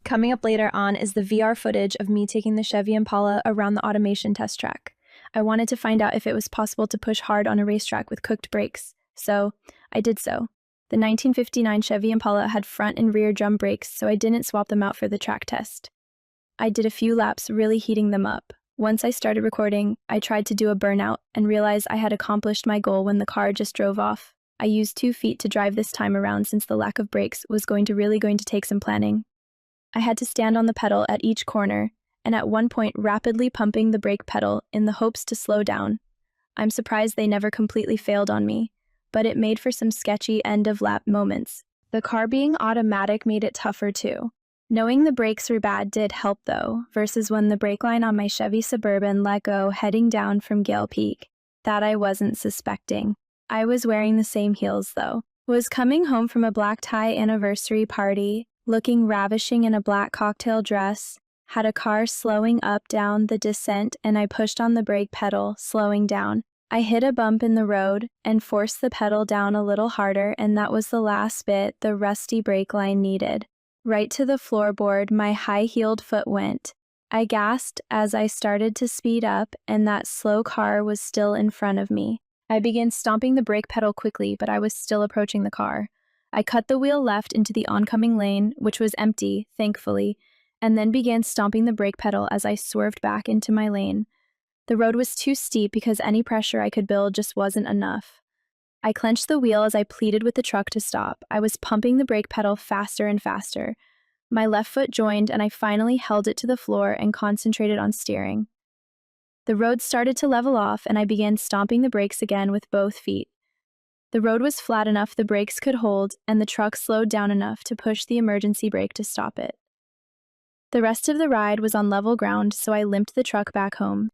Coming up later on is the VR footage of me taking the Chevy Impala around the automation test track. I wanted to find out if it was possible to push hard on a racetrack with cooked brakes, so I did so. The 1959 Chevy Impala had front and rear drum brakes, so I didn't swap them out for the track test. I did a few laps, really heating them up. Once I started recording, I tried to do a burnout and realized I had accomplished my goal when the car just drove off. I used 2 feet to drive this time around since the lack of brakes was going to take some planning. I had to stand on the pedal at each corner, and at one point rapidly pumping the brake pedal in the hopes to slow down. I'm surprised they never completely failed on me, but it made for some sketchy end-of-lap moments. The car being automatic made it tougher too. Knowing the brakes were bad did help though, versus when the brake line on my Chevy Suburban let go heading down from Gale Peak. That I wasn't suspecting. I was wearing the same heels though. Was coming home from a black tie anniversary party, looking ravishing in a black cocktail dress, had a car slowing up down the descent and I pushed on the brake pedal, slowing down. I hit a bump in the road and forced the pedal down a little harder, and that was the last bit the rusty brake line needed. Right to the floorboard my high-heeled foot went. I gasped as I started to speed up, and that slow car was still in front of me. I began stomping the brake pedal quickly, but I was still approaching the car. I cut the wheel left into the oncoming lane, which was empty, thankfully, and then began stomping the brake pedal as I swerved back into my lane. The road was too steep because any pressure I could build just wasn't enough. I clenched the wheel as I pleaded with the truck to stop. I was pumping the brake pedal faster and faster. My left foot joined, and I finally held it to the floor and concentrated on steering. The road started to level off, and I began stomping the brakes again with both feet. The road was flat enough the brakes could hold, and the truck slowed down enough to push the emergency brake to stop it. The rest of the ride was on level ground, so I limped the truck back home.